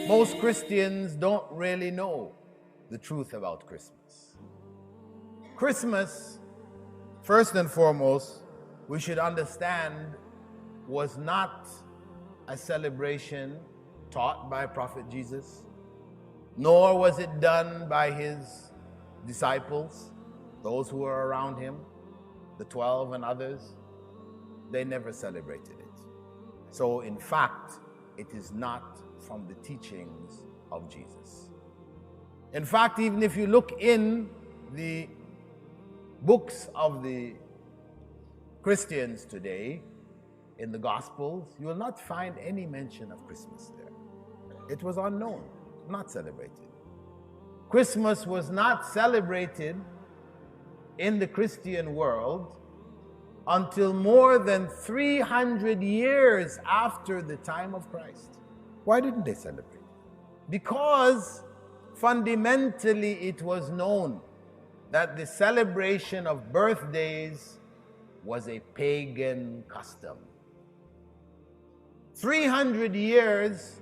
Most Christians don't really know the truth about Christmas. Christmas, first and foremost, we should understand, was not a celebration taught by Prophet Jesus, nor was it done by his disciples, those who were around him, the 12 and others. They never celebrated it. So in fact, it is not from the teachings of Jesus. In fact, even if you look in the books of the Christians today, in the Gospels, you will not find any mention of Christmas there. It was unknown, not celebrated. Christmas was not celebrated in the Christian world until more than 300 years after the time of Christ. Why didn't they celebrate? Because fundamentally it was known that the celebration of birthdays was a pagan custom. 300 years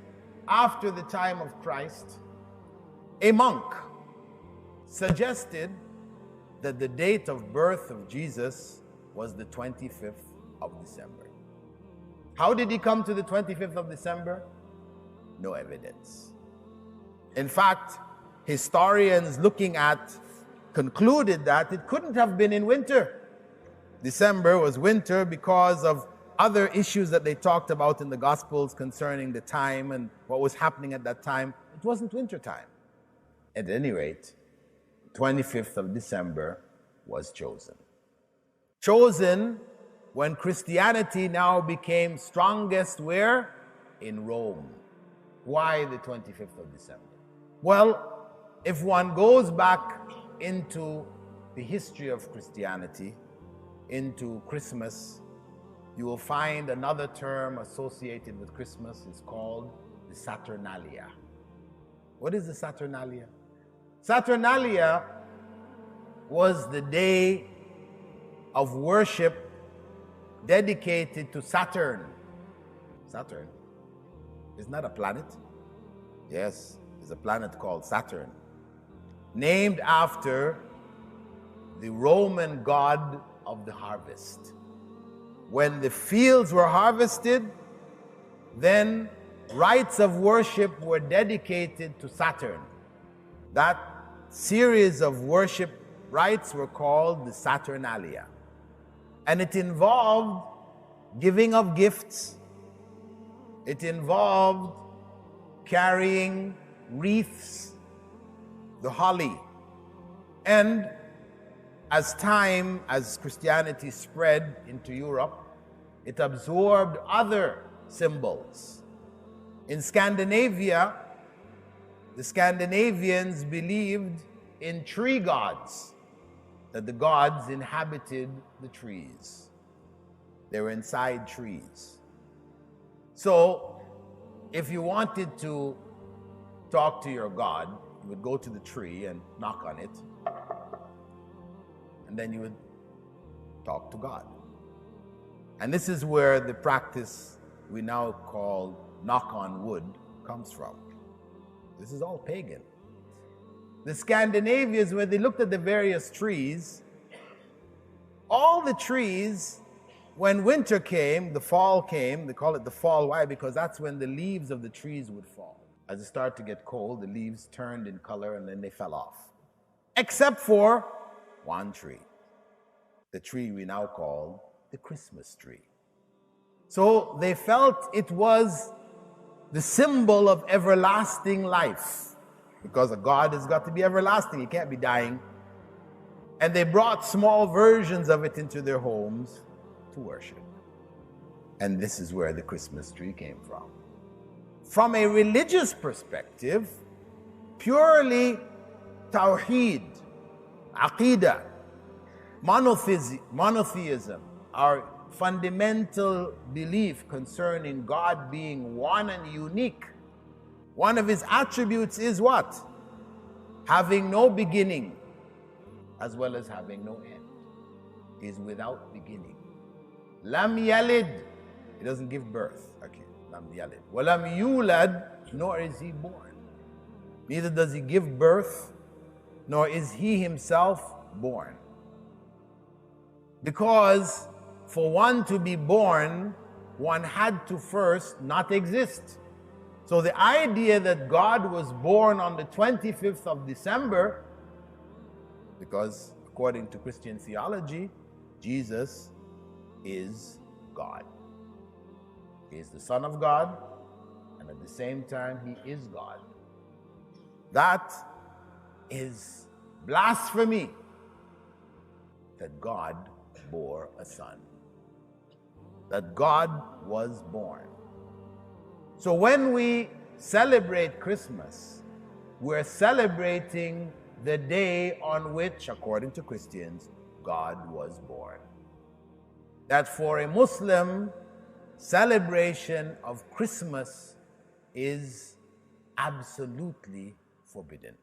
after the time of Christ, a monk suggested that the date of birth of Jesus was the 25th of December. How did he come to the 25th of December? No evidence. In fact, historians looking at concluded that it couldn't have been in winter. December was winter because of other issues that they talked about in the Gospels concerning the time and what was happening at that time. It wasn't winter time. At any rate, 25th of December was chosen. Chosen when Christianity now became strongest where? In Rome. Why the 25th of December? Well, if one goes back into the history of Christianity, into Christmas, you will find another term associated with Christmas is called the Saturnalia. What is the Saturnalia? Saturnalia was the day of worship dedicated to Saturn. Saturn is not a planet. Yes, there's a planet called Saturn, named after the Roman god of the harvest. When the fields were harvested, then rites of worship were dedicated to Saturn. That series of worship rites were called the Saturnalia. And it involved giving of gifts. It involved carrying wreaths, the holly. And as Christianity spread into Europe, it absorbed other symbols. In Scandinavia, the Scandinavians believed in tree gods, that the gods inhabited the trees. They were inside trees. So, if you wanted to talk to your god, you would go to the tree and knock on it, and then you would talk to God. And this is where the practice we now call knock on wood comes from. This is all pagan. The Scandinavians, when they looked at the various trees, all the trees, when winter came, the fall came, they call it the fall. Why? Because that's when the leaves of the trees would fall. As it started to get cold, the leaves turned in color and then they fell off. Except for one tree. The tree we now call the Christmas tree. So they felt it was the symbol of everlasting life. Because a God has got to be everlasting. He can't be dying. And they brought small versions of it into their homes to worship. And this is where the Christmas tree came from. From a religious perspective, purely Tawheed, Aqidah, monotheism, our fundamental belief concerning God being one and unique. One of his attributes is what? Having no beginning as well as having no end. He is without beginning. Lam yalid, he doesn't give birth. Okay, lam yalid. Walam yulad, nor is he born. Neither does he give birth, nor is he himself born. Because for one to be born, one had to first not exist. So the idea that God was born on the 25th of December, because according to Christian theology, Jesus is God. He is the Son of God, and at the same time, he is God. That is blasphemy, that God bore a son, that God was born. So when we celebrate Christmas, we're celebrating the day on which, according to Christians, God was born. That for a Muslim, celebration of Christmas is absolutely forbidden.